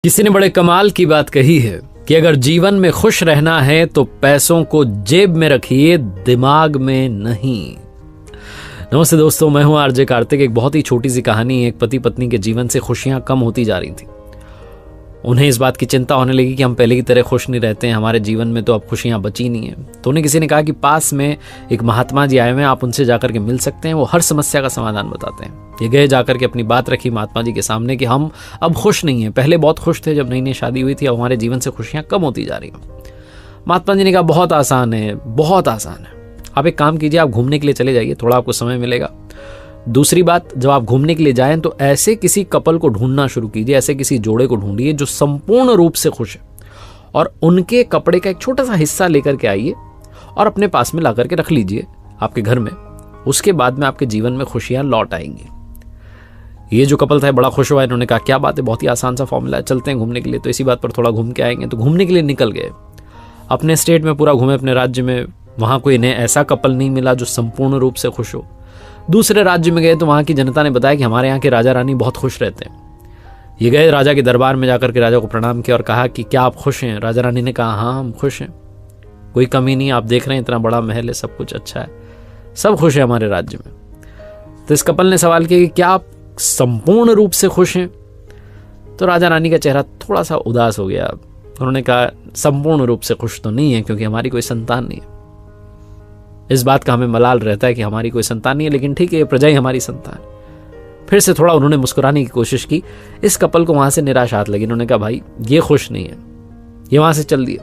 किसी ने बड़े कमाल की बात कही है कि अगर जीवन में खुश रहना है तो पैसों को जेब में रखिए, दिमाग में नहीं। नमस्ते दोस्तों, मैं हूं आरजे कार्तिक। एक बहुत ही छोटी सी कहानी। एक पति पत्नी के जीवन से खुशियां कम होती जा रही थी। उन्हें इस बात की चिंता होने लगी कि हम पहले की तरह खुश नहीं रहते हैं, हमारे जीवन में तो अब खुशियां बची नहीं है। तो उन्हें किसी ने कहा कि पास में एक महात्मा जी आए हुए हैं, आप उनसे जाकर के मिल सकते हैं, वो हर समस्या का समाधान बताते हैं। ये गए, जाकर के अपनी बात रखी महात्मा जी के सामने कि हम अब खुश नहीं हैं, पहले बहुत खुश थे जब नई नई शादी हुई थी, अब हमारे जीवन से खुशियां कम होती जा रही हैं। महात्मा जी ने कहा बहुत आसान है, बहुत आसान है। आप एक काम कीजिए, आप घूमने के लिए चले जाइए, थोड़ा आपको समय मिलेगा। दूसरी बात, जब आप घूमने के लिए जाएं तो ऐसे किसी कपल को ढूंढना शुरू कीजिए, ऐसे किसी जोड़े को ढूंढिए जो संपूर्ण रूप से खुश है, और उनके कपड़े का एक छोटा सा हिस्सा लेकर के आइए और अपने पास में ला करके रख लीजिए आपके घर में। उसके बाद में आपके जीवन में खुशियां लौट आएंगी। ये जो कपल था बड़ा खुश हुआ। इन्होंने कहा क्या बात है, बहुत ही आसान सा फॉर्मूला है, चलते हैं घूमने के लिए। तो इसी बात पर थोड़ा घूम के आएंगे। तो घूमने के लिए निकल गए, अपने स्टेट में पूरा घूमे, अपने राज्य में। वहां कोई इन्हें ऐसा कपल नहीं मिला जो संपूर्ण रूप से खुश हो। दूसरे राज्य में गए तो वहां की जनता ने बताया कि हमारे यहाँ के राजा रानी बहुत खुश रहते हैं। ये गए राजा के दरबार में, जाकर के राजा को प्रणाम किया और कहा कि क्या आप खुश हैं। राजा रानी ने कहा हाँ हम खुश हैं, कोई कमी नहीं, आप देख रहे हैं इतना बड़ा महल है, सब कुछ अच्छा है, सब खुश है हमारे राज्य में। तो इस कपल ने सवाल किया कि क्या आप संपूर्ण रूप से खुश हैं। तो राजा रानी का चेहरा थोड़ा सा उदास हो गया। उन्होंने कहा संपूर्ण रूप से खुश तो नहीं है, क्योंकि हमारी कोई संतान नहीं है। इस बात का हमें मलाल रहता है कि हमारी कोई संतान नहीं है, लेकिन ठीक है, प्रजा ही हमारी संतान। फिर से थोड़ा उन्होंने मुस्कुराने की कोशिश की। इस कपल को वहां से निराश हाथ लगी। उन्होंने कहा भाई ये खुश नहीं है, ये वहां से चल दिए।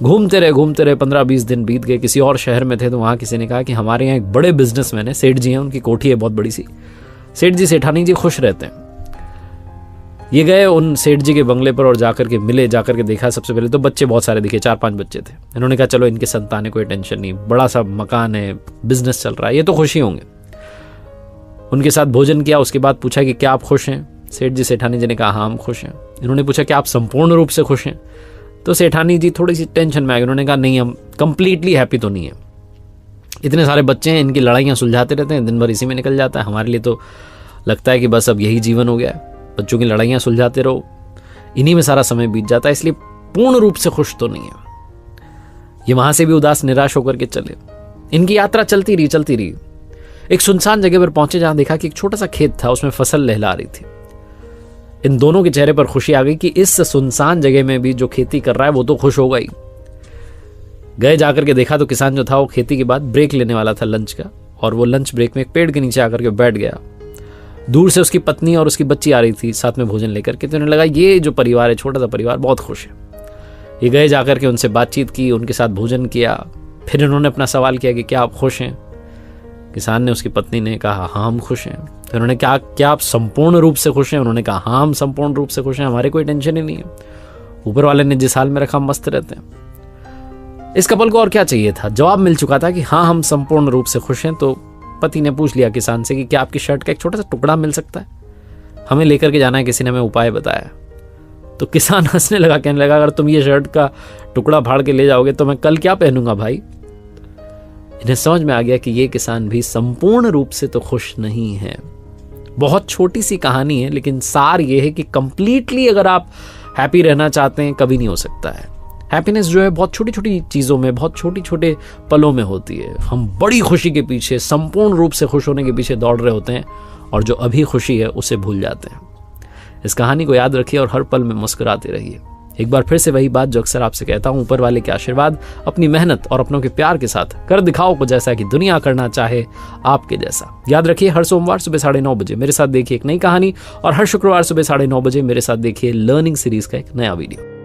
घूमते रहे 15-20 दिन बीत गए। किसी और शहर में थे तो वहां किसी ने कहा कि हमारे यहाँ एक बड़े बिजनेसमैन है, सेठ जी हैं, उनकी कोठी है बहुत बड़ी सी, सेठ जी सेठानी जी खुश रहते हैं। ये गए उन सेठ जी के बंगले पर और जाकर के मिले। जाकर के देखा, सबसे पहले तो बच्चे बहुत सारे दिखे, 4-5 बच्चे थे। इन्होंने कहा चलो इनके संतान है, कोई टेंशन नहीं, बड़ा सा मकान है, बिजनेस चल रहा है, ये तो खुशी होंगे। उनके साथ भोजन किया। उसके बाद पूछा कि क्या आप खुश हैं। सेठ जी सेठानी जी ने कहा हाँ हम खुश हैं। इन्होंने पूछा क्या आप संपूर्ण रूप से खुश हैं। तो सेठानी जी थोड़ी सी टेंशन में आ गई। उन्होंने कहा नहीं, हम कंप्लीटली हैप्पी तो नहीं है, इतने सारे बच्चे हैं, इनकी लड़ाइयाँ सुलझाते रहते हैं, दिन भर इसी में निकल जाता है, हमारे लिए तो लगता है कि बस अब यही जीवन हो गया है, बच्चों की लड़ाइयाँ सुलझाते रहो, इन्हीं में सारा समय बीत जाता है, इसलिए पूर्ण रूप से खुश तो नहीं है। ये वहां से भी उदास निराश होकर के चले। इनकी यात्रा चलती रही। एक सुनसान जगह पर पहुंचे, जहां देखा कि एक छोटा सा खेत था, उसमें फसल लहला रही थी। इन दोनों के चेहरे पर खुशी आ गई कि इस सुनसान जगह में भी जो खेती कर रहा है वो तो खुश होगा ही। गए, जाकर के देखा तो किसान जो था वो खेती के बाद ब्रेक लेने वाला था लंच का, और वो लंच ब्रेक में एक पेड़ के नीचे आकर के बैठ गया। दूर से उसकी पत्नी और उसकी बच्ची आ रही थी साथ में भोजन लेकर के। तो उन्हें लगा ये जो परिवार है, छोटा सा परिवार, बहुत खुश है। ये गए, जाकर के उनसे बातचीत की, उनके साथ भोजन किया। फिर इन्होंने अपना सवाल किया कि क्या आप खुश हैं। किसान ने, उसकी पत्नी ने कहा हाँ हम खुश हैं। तो उन्होंने कहा क्या आप संपूर्ण रूप से खुश हैं। उन्होंने कहा हाँ हम संपूर्ण रूप से खुश हैं, हमारे कोई टेंशन ही नहीं है, ऊपर वाले ने जिस हाल में रखा मस्त रहते हैं। इस कपल को और क्या चाहिए था, जवाब मिल चुका था कि हाँ हम संपूर्ण रूप से खुश हैं। तो पति ने पूछ लिया किसान से कि क्या आपकी शर्ट का एक छोटा सा टुकड़ा मिल सकता है, हमें लेकर के जाना है, किसी ने हमें उपाय बताया। तो किसान हंसने लगा, कहने लगा अगर तुम ये शर्ट का टुकड़ा फाड़ के ले जाओगे तो मैं कल क्या पहनूंगा भाई। इन्हें समझ में आ गया कि ये किसान भी संपूर्ण रूप से तो खुश नहीं है। बहुत छोटी सी कहानी है, लेकिन सार ये है कि कंप्लीटली अगर आप हैप्पी रहना चाहते हैं, कभी नहीं हो सकता है। हैप्पीनेस जो है बहुत छोटी छोटी चीज़ों में, बहुत छोटे छोटे पलों में होती है। हम बड़ी खुशी के पीछे, संपूर्ण रूप से खुश होने के पीछे दौड़ रहे होते हैं, और जो अभी खुशी है उसे भूल जाते हैं। इस कहानी को याद रखिए और हर पल में मुस्कुराते रहिए। एक बार फिर से वही बात जो अक्सर आपसे कहता हूं, ऊपर वाले के आशीर्वाद, अपनी मेहनत और अपनों के प्यार के साथ कर दिखाओ को जैसा कि दुनिया करना चाहे आपके जैसा। याद रखिए हर सोमवार सुबह 9:30 बजे मेरे साथ देखिए एक नई कहानी, और हर शुक्रवार सुबह 9:30 बजे मेरे साथ देखिए लर्निंग सीरीज का एक नया वीडियो।